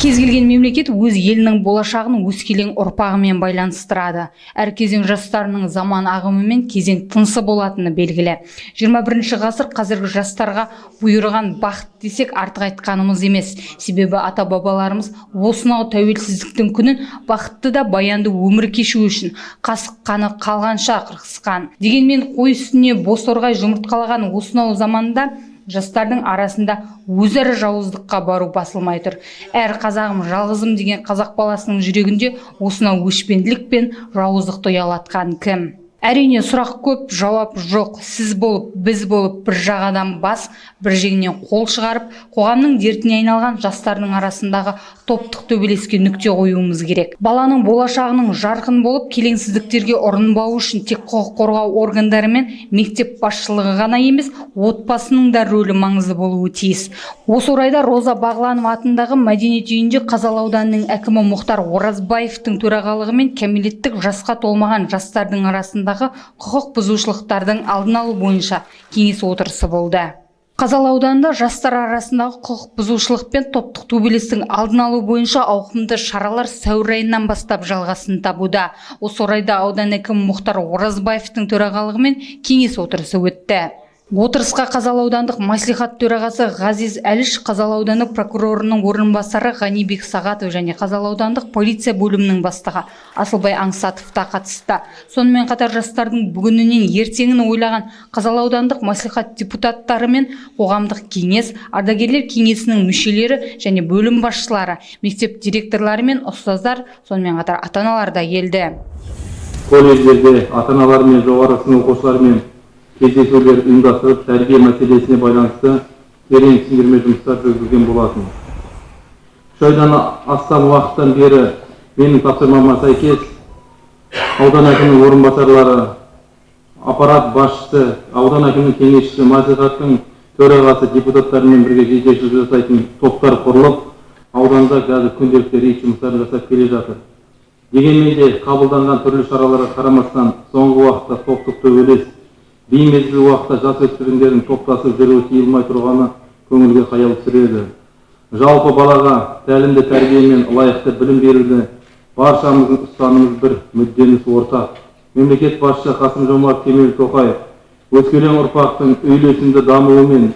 Кез келген мемлекет өз елінің болашағын өскелең ұрпағымен байланыстырады. Әр кезең жастарының заман ағымымен кезең тынысы болатыны белгілі. 21 ғасыр қазіргі жастарға бұйырған бақыт десек артық айтқанымыз емес. Себебі ата-бабаларымыз осынау тәуелсіздіктің күнін бақытты да баянды өмір кешу үшін қасық қаны қалғанша қырқысқан. Дегенмен қой үстіне бос торғай жұмыртқалаған осынау заманда жастардың арасында өзара жауыздыққа бару басылмай тұр. Әр қазағым жалғызым деген қазақ баласының жүрегінде осынау өшпенділік пен жауыздықты ұялатқан кім? Әрине сұрақ көп, жауап жоқ. Сіз болып, біз болып бір жағадан бас, бір жеңнен қол шығарып, қоғамның дертіне айналған жастардың арасындағы топтық төбелеске нүкте қоюымыз керек. Баланың болашағының жарқын болып, келеңсіздіктерге ұрынбауы үшін тек құқық қорғау органдары мен мектеп басшылығы ғана емес, отбасының да рөлі маңызды болуы тиіс. Осы орайда Роза Бағланова атындағы мәдениет үйінде Қазалы ауданының әкімі Мұхтар Оразбаевтың төрағалығымен кәмелеттік жасқа толмаған жастардың арасындағы құқық бұзушылықтардың алдын алу бойынша кеңес отырысы болды. Қазалы ауданында жастар арасындағы құқық бұзушылық пен топтық төбелестің алдын алу бойынша ауқымды шаралар сәуір айынан бастап жалғасын табуда. Осы орайда аудан әкімі Мұхтар Оразбаевтың төрағалығымен кеңес отырысы өтті. Отырысқа Қазалы аудандық мәслихат төрағасы Ғазиз Әліш, Қазалы ауданы прокурорының орынбасары Ғанибек Сағатов және Қазалы аудандық полиция бөлімінің бастығы Асылбай Аңсатов та қатысты. Сонымен қатар жастардың бүгінінен ертеңін ойлаған Қазалы аудандық мәслихат депутаттары мен қоғамдық кеңес, ардагерлер кеңесінің мүшелері және бөлім басшылары, мектеп директорлары мен ұстаздар, сонымен қатар ата-аналар да келді. Колледждерде ата-аналар мен жоғары сынып оқушыларымен кездесулер ұйымдастырып, тәрбие мәселесіне байланысты терең түсіндірме жұмыстар жүргізген болатын. 3 айдан астам уақыттан бері менің тапсырмама сәйкес аудан әкімінің орынбасарлары, аппарат басшысы, аудан әкімінің кеңесшісі, мәслихаттың төрағасы, депутаттармен бірге кездесу жасайтын топтар құрылып, ауданда қазір күнделікті рейд жұмыстарын жасап келе жатыр. Дегенмен де қабылданған түрлі шараларға қарамастан соңғы уақытта топтық төбелес, беймезгіл уақытта жасөспірімдердің топтасып жүруі тиылмай тұрғаны көңілге қаял түсіреді. Жалпы балаға тәлімді тәрбие мен лайықты білім беруді баршамыздың ұстанымыз бір, мүддеміз ортақ. Мемлекет басшысы Қасым-Жомарт Кемелов өскелең ұрпақтың үйлесімді дамуы мен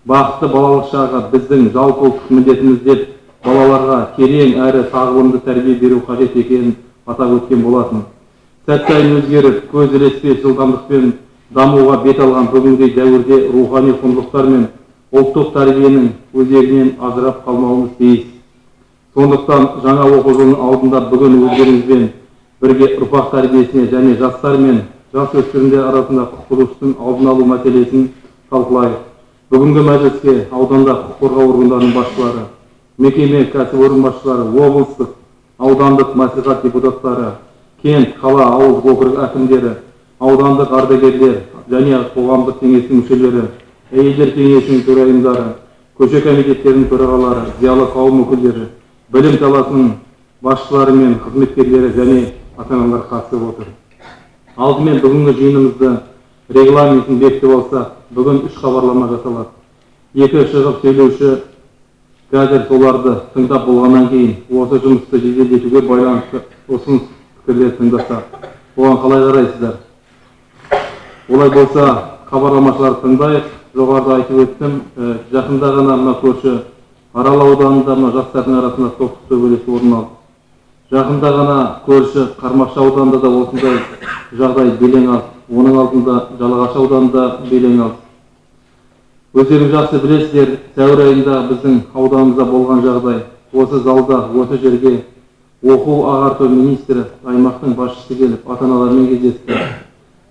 бақытты балалық шағы біздің жалпы ұлттық міндетіміз деп балаларға терең әрі тағылымды тәрбие беру қажет екенін атап өткен болатын. Сәт сайын өзгеріп, көз ілеспес жылдамдықпен дамуға бет алған бүгінгі дәуірде рухани құндылықтар мен ұлттық тәрбиенің өзегінен ажырап қалмауымыз тиіс. Сондықтан жаңа оқу жылының алдында бүгін өздеріңізбен бірге ұрпақ тәрбиесіне және жастар мен жасөспірімдер арасында құқық бұзушылықтың алдын алу мәселесін талқылайық. Бүгінгі мәжіліске ауданда құқық қорғау органдарының басшылары, мекеме кәсіпорын басшылары, облыстық, аудандық мәслихат депутаттары, кент, қала, ауыл округ әкімдері, аудандық ардагерлер және қоғамдық кеңестің мүшелері, әйелдер кеңесінің төрайымдары, көше комитеттерінің төрағалары, зиялы қауым өкілдері, білім саласының басшылары мен қызметкерлері және ата-аналар қатысып отыр. Алдымен бүгінгі жиынымызды регламентін бекітіп алсақ, бүгін 3 хабарлама жасалады. 2 шығып сөйлеуші қазір соларды тыңдап болғаннан кейін осы жұмысты жеделдетуге байланысты ұсыныс пікірлер тыңдасақ, оған қалай қарайсыздар? Олай болса, хабарламашыларды тыңдайық. Жоғарыда айтып өттім, жақында ғана мына көрші Арал ауданында жастардың арасында топтық төбелес орын алды. Жақында ғана көрші Қармақшы ауданында да осындай жағдай белең алды. Оның алдында Жалағаш ауданында белең алды. Өздеріңіз жақсы білесіздер, сәуір айында біздің ауданымызда болған жағдай. Осы залда, осы жерге оқу ағарту министрі, аймақтың басшысы келіп, ата-аналармен кездесті.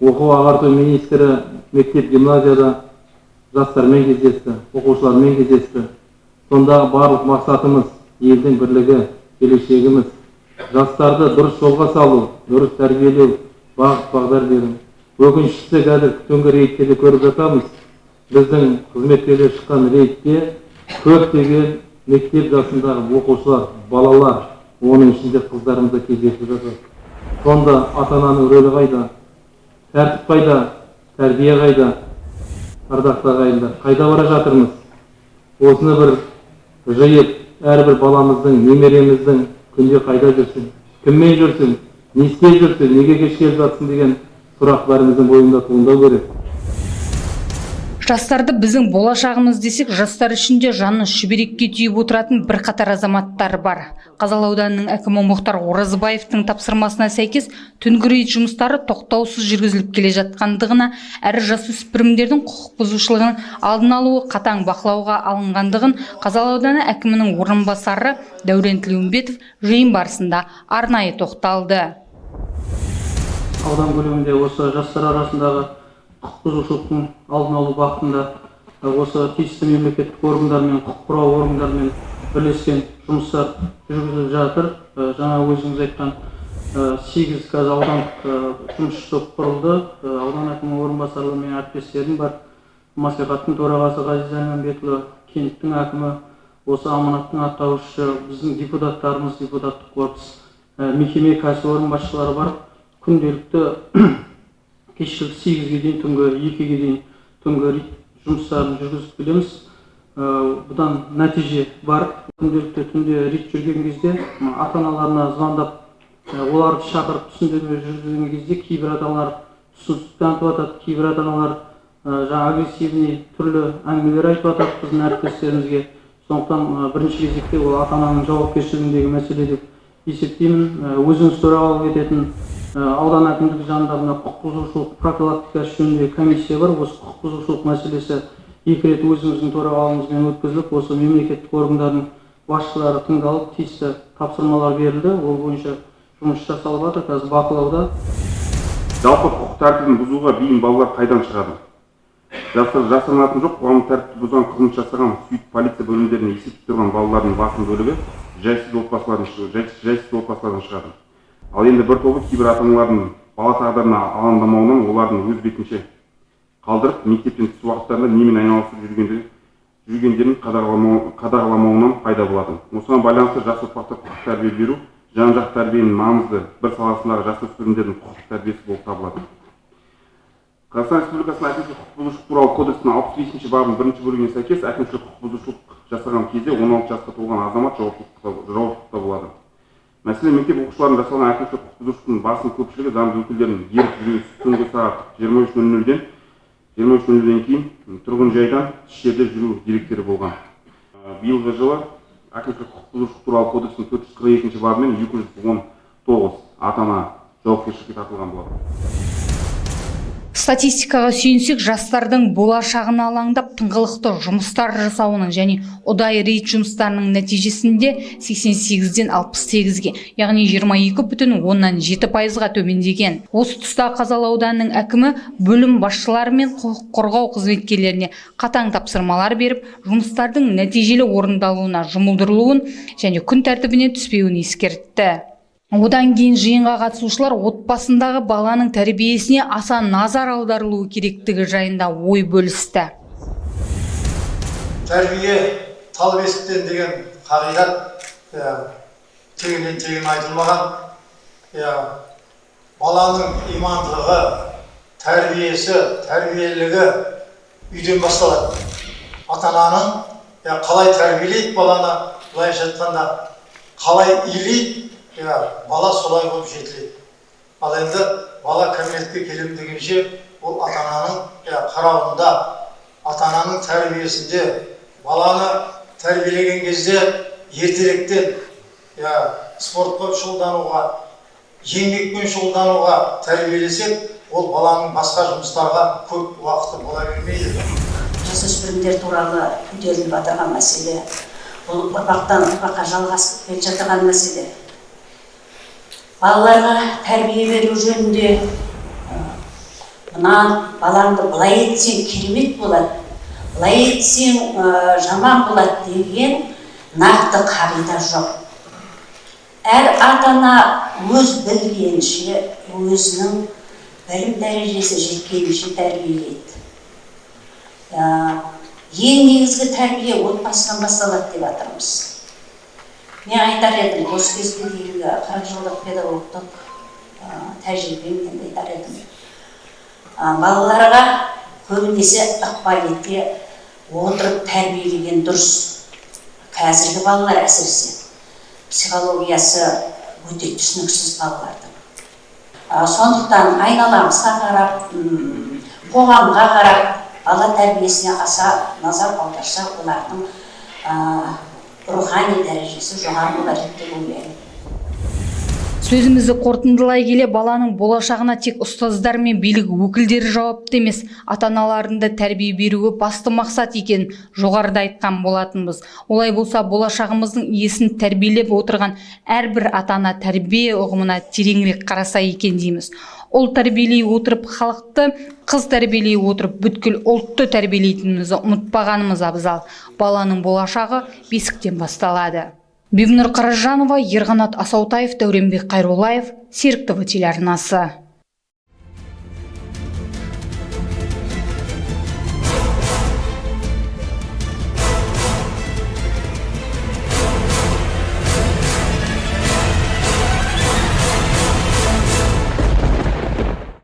Оқу ағарту министрі мектеп гимназияда жастармен кездесті, оқушылармен кездесті. Сондағы барлық мақсатымыз елдің бірлігі, келешегіміз. Жастарды дұрыс жолға салу, дұрыс тәрбиелеу, бағыт-бағдар беру. Өкініштісі қазір түнгі рейдтерде көріп жатамыз. Біздің қызметкерлер шыққан рейдте көптеген мектеп жасындағы оқушылар, балалар, оның ішінде қыздарымыз да кездесіп жатыр. Сонда ата-ананың рөлі қайда? Тәртіп қайда, тәрбие қайда, ардақты ағайындар, қайда бара жатырмыз? Осыны бір жиып, әрбір баламыздың, немереміздің күнде қайда жүрсің, кіммен жүрсің, не істеп жүрсің, неге кеш келіп жатсың деген сұрақ бәріміздің бойында туындау керек. Жастарды біздің болашағымыз десек, жастар ішінде жаны шүберекке түйіп отыратын бірқатар азаматтар бар. Қазалы ауданының әкімі Мұхтар Оразбаевтың тапсырмасына сәйкес түнгі рейд жұмыстары тоқтаусыз жүргізіліп келе жатқандығына, әрі жасөспірімдердің құқық бұзушылығының алдын алуы қатаң бақылауға алынғандығын Қазалы ауданы әкімінің орынбасары Дәурен Тілеумбетов жиын барысында арнайы тоқталды. Аудан көлемінде осы жастар арасындағы құқық бұзушылықтың алдын алу бағытында осы тиісті мемлекеттік органдар мен құқық қорғау органдарымен бірлескен жұмыстар жүргізіліп жатыр. Жаңа өзіңіз айтқан 8 қазір аудандық жұмыс топ құрылды. Аудан әкімінің орынбасары мен әріптестерім бар. Мәслихаттың төрағасы Ғазиз Әлманбетұлы, кенттің әкімі, осы аманаттың атқарушы, біздің депутаттарымыз, депутаттық корпус, мекеме кәсіпорын басшылары бар. Күнделікті кешкі 8-ге дейін, түнгі 2-ге дейін түнгі жұмыстарын жүргізіп келеміз. Бұдан нәтиже бар. Күнделікті түнде рейд жүрген кезде ата-аналарына звондап, оларды шақырып түсіндірме жүргізген кезде кейбір ата-аналар түсіністік танытып жатады, кейбір ата-аналар агрессивный түрлі әңгімелер айтып жатады біздің әріптестерімізге. Сондықтан бірінші кезекте ол ата-ананың жауапкершілігіндегі мәселе деп есептеймін. Өзіңіз төрағалық ететін аудан әкімдігі жанындағы құқық бұзушылық профилактикасы жөніндегі комиссия бар. Осы құқық бұзушылық мәселесі 2 рет өзіңіздің төрағалығыңызбен өткізіліп, осы мемлекеттік органдардың басшылары тыңдалып, тиісті тапсырмалар берілді. Ол бойынша жұмыс жасалып жатыр, қазір бақылауда. Жалпы құқық тәртібін бұзуға бейім балалар қайдан шығады? Жасырынатын жоқ, қоғамдық тәртіпті бұзған қылмыс жасаған, сөйтіп полиция бөлімдеріне есепте тұрған балалардың басым бөлігі жайсыз отбасылардан шығады. Ал енді бір тобы кейбір ата-аналардың бала тағдырына алаңдамауынан, олардың өз бетінше қалдырып, мектептен тыс уақыттарында немен айналысып жүргендерін қадағаламауынан пайда болады. Осыған байланысты жас ұрпаққа құқық тәрбие беру, жан-жақты тәрбиенің маңызды бір саласындағы жасөспірімдердің құқық тәрбиесі болып табылады. Қазақстан Республикасының әкімшілік құқық бұзушылық туралы кодексінің 65-ші бабының 1-ші бөлігіне сәйкес әкімшілік құқық бұзушылық жасаған кезде 16 жасқа толған азамат жауаптылықта болады. Мәселен, мектеп оқушыларының жасалған әкімшілік құқық бұзушылықтың басым көпшілігі заңды өкілдерінің ерік жүруі түнгі сағат 23:00-ден 23:00-ден кейін тұрғын жайдан тыс жерде жүру деректері болған. Биылғы жылы әкімшілік құқық бұзушылық туралы кодекстің 442-ші бабымен 219 ата-ана жауапкершілікке тартылған болады. Статистикаға сүйенсек, жастардың болашағына алаңдап тыңғылықты жұмыстар жасауының және ұдайы рейд жұмыстарының нәтижесінде 88-ден 68-ге, яғни 22,7%-ға төмендеген. Осы тұста Қазалы ауданының әкімі бөлім басшылары мен құқық қорғау қызметкерлеріне қатаң тапсырмалар беріп, жұмыстардың нәтижелі орындалуына жұмылдырылуын және күн тәртібіне түспеуін ескертті. Одан кейін жиынға қатысушылар отбасындағы баланың тәрбиесіне аса назар аударылуы керектігі жайында ой бөлісті. Тәрбие тал бесіктен деген қағидат тегіннен тегін айтылмаған. Баланың имандылығы, тәрбиесі, тәрбиелігі үйден басталады. Ата-ананың қалай тәрбиелейді баланы, былайша айтқанда қалай илейді, бала солай болып жетіледі. Ал енді бала кәмелетке келем дегенше ол ата-ананың қарауында, ата-ананың тәрбиесінде, баланы тәрбиелеген кезде ертеректен спортқа шұғылдануға, еңбекпен шұғылдануға тәрбиелесек, ол баланың басқа жұмыстарға көп уақыты бола бермейді. Жасөспірімдер туралы көтеріліп жатырған мәселе, бұл ұрпақтан ұрпаққа жалғасып келе жатырған мәселе. Балаларға тәрбие беру жөнінде балаңды былай етсең керемет болады, былай етсең жаман болады деген нақты қағида жоқ. Әр ата-ана өз білгенінше, өзінің білім дәрежесі жеткенінше тәрбиелейді. Ең негізгі тәрбие отбасынан басталады деп жатырмыз. Мен айтар едім, осы кезге дейінгі 40 жылдық педагогтық тәжірибеммен айтар едім. Балаларға көбінесе ықпал ете отырып тәрбиелеген дұрыс. қазіргі балалар әсіресе психологиясы өте түсініксіз балалардың. Сондықтан айналамызға қарап, қоғамға қарап, бала тәрбиесіне аса назар аударса, олардың рухани дәрежесі жоғары болар деп ойлаймын. Сөзімізді қорытындылай келе, баланың болашағына тек ұстаздар мен билік өкілдері жауапты емес, ата-аналарында тәрбие беруі басты мақсат екен жоғарыда айтқан болатынбыз. Олай болса, болашағымыздың иесін тәрбиелеп отырған әрбір ата-ана тәрбие ұғымына тереңірек қараса екен дейміз. Ұл тәрбиелей отырып халықты, қыз тәрбиелей отырып бүткіл ұлтты тәрбиелейтінімізді ұмытпағанымыз абзал. Баланың болашағы бесіктен басталады. Бибінұр Қаражанова, Ерқанат Асаутаев, Дәуренбек Қайроллаев, Серік ТВ телеарнасы.